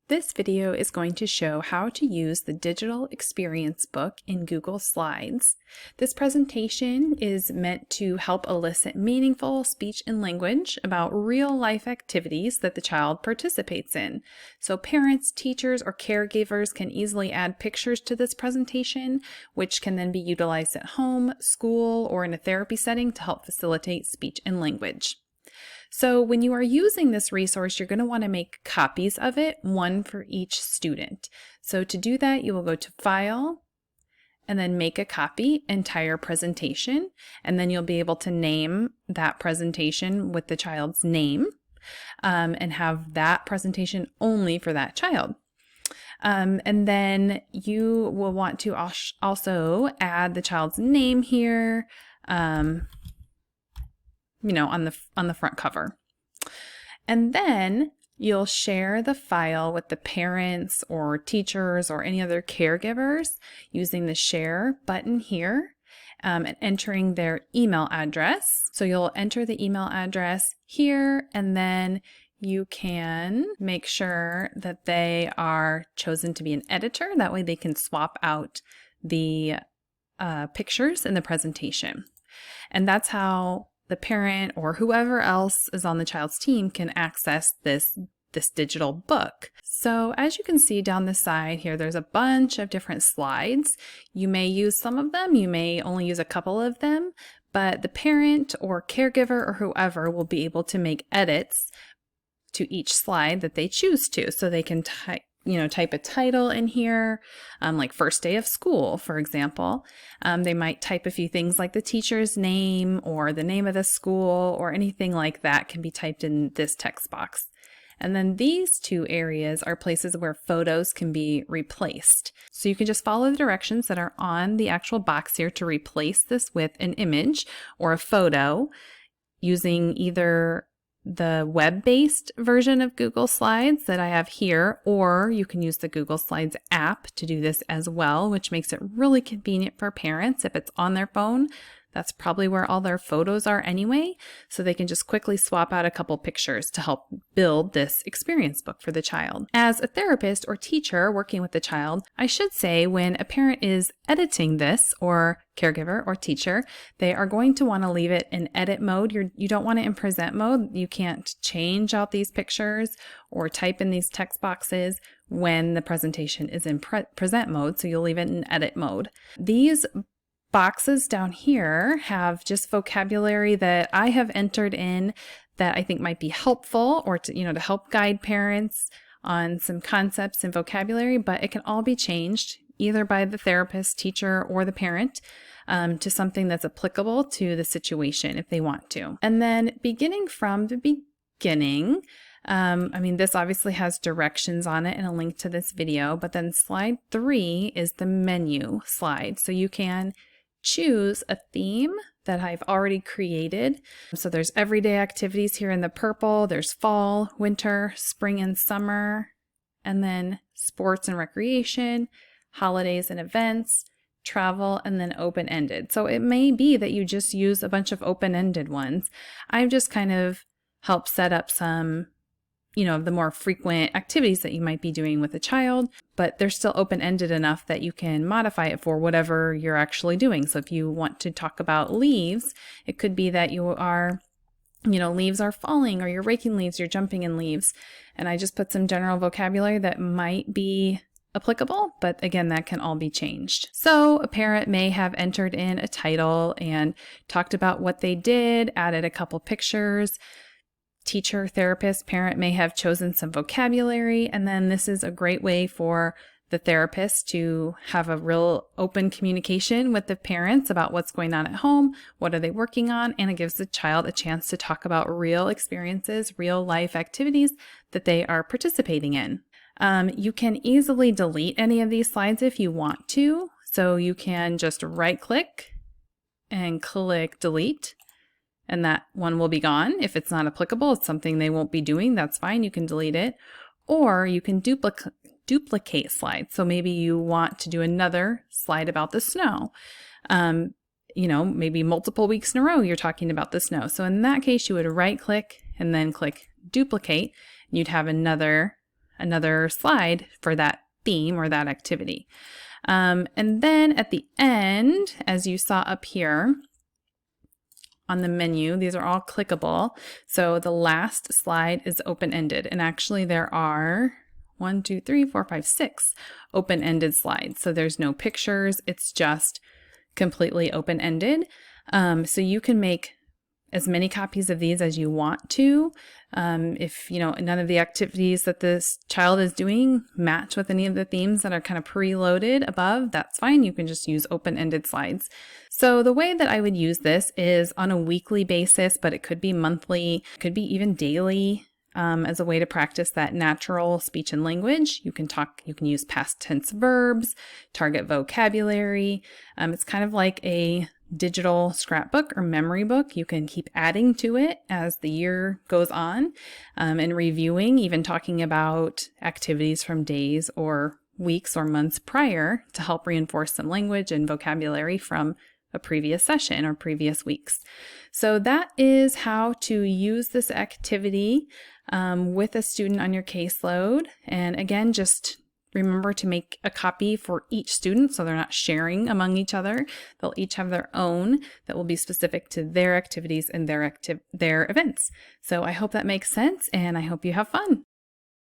This video is going to show how to use the digital experience book in Google Slides. This presentation is meant to help elicit meaningful speech and language about real-life activities that the child participates in. So parents, teachers, or caregivers can easily add pictures to this presentation, which can then be utilized at home, school, or in a therapy setting to help facilitate speech and language. So when you are using this resource, you're going to want to make copies of it, one for each student. So to do that, you will go to File, and then Make a Copy, Entire Presentation, and then you'll be able to name that presentation with the child's name, and have that presentation only for that child. And then you will want to also add the child's name here, on the front cover. And then you'll share the file with the parents or teachers or any other caregivers using the share button here, and entering their email address. So you'll enter the email address here, and then you can make sure that they are chosen to be an editor. That way they can swap out the pictures in the presentation. And that's how the parent or whoever else is on the child's team can access this digital book. So as you can see down the side here, there's a bunch of different slides. You may use some of them, you may only use a couple of them, but the parent or caregiver or whoever will be able to make edits to each slide that they choose to. So they can type a title in here, like first day of school, for example. They might type a few things like the teacher's name or the name of the school, or anything like that can be typed in this text box. And then these two areas are places where photos can be replaced. So you can just follow the directions that are on the actual box here to replace this with an image or a photo using either the web-based version of Google Slides that I have here, or you can use the Google Slides app to do this as well, which makes it really convenient for parents. If it's on their phone, that's probably where all their photos are anyway, so they can just quickly swap out a couple pictures to help build this experience book for the child. As a therapist or teacher working with the child, I should say when a parent is editing this, or caregiver or teacher, they are going to want to leave it in edit mode. You don't want it in present mode. You can't change out these pictures or type in these text boxes when the presentation is in present mode, so you'll leave it in edit mode. These boxes down here have just vocabulary that I have entered in that I think might be helpful, or to help guide parents on some concepts and vocabulary, but it can all be changed either by the therapist, teacher, or the parent to something that's applicable to the situation if they want to. And then beginning from the beginning, this obviously has directions on it and a link to this video, but then slide 3 is the menu slide. So you can choose a theme that I've already created. So there's everyday activities here in the purple, there's fall, winter, spring and summer, and then sports and recreation, holidays and events, travel, and then open-ended. So it may be that you just use a bunch of open-ended ones. I've just kind of helped set up some the more frequent activities that you might be doing with a child, but they're still open-ended enough that you can modify it for whatever you're actually doing. So if you want to talk about leaves, it could be that you are, leaves are falling, or you're raking leaves, you're jumping in leaves. And I just put some general vocabulary that might be applicable, but again, that can all be changed. So a parent may have entered in a title and talked about what they did, added a couple pictures. Teacher, therapist, parent may have chosen some vocabulary, and then this is a great way for the therapist to have a real open communication with the parents about what's going on at home, what are they working on, and it gives the child a chance to talk about real experiences, real life activities that they are participating in. You can easily delete any of these slides if you want to, so you can just right-click and click delete. And that one will be gone. If it's not applicable, it's something they won't be doing, that's fine, you can delete it. Or you can duplicate slides. So maybe you want to do another slide about the snow. Maybe multiple weeks in a row you're talking about the snow. So in that case, you would right click and then click duplicate. You'd have another another slide for that theme or that activity. And then at the end, as you saw up here on the menu, these are all clickable. So the last slide is open-ended. And actually there are 1, 2, 3, 4, 5, 6 open-ended slides. So there's no pictures. It's just completely open-ended. So you can make as many copies of these as you want to. If none of the activities that this child is doing match with any of the themes that are kind of preloaded above, that's fine. You can just use open-ended slides. So the way that I would use this is on a weekly basis, but it could be monthly, could be even daily. As a way to practice that natural speech and language. You can use past tense verbs, target vocabulary. It's kind of like a digital scrapbook or memory book. You can keep adding to it as the year goes on, and reviewing, even talking about activities from days or weeks or months prior to help reinforce some language and vocabulary from a previous session or previous weeks. So that is how to use this activity with a student on your caseload. And again, just remember to make a copy for each student so they're not sharing among each other. They'll each have their own that will be specific to their activities and their events. So I hope that makes sense, and I hope you have fun.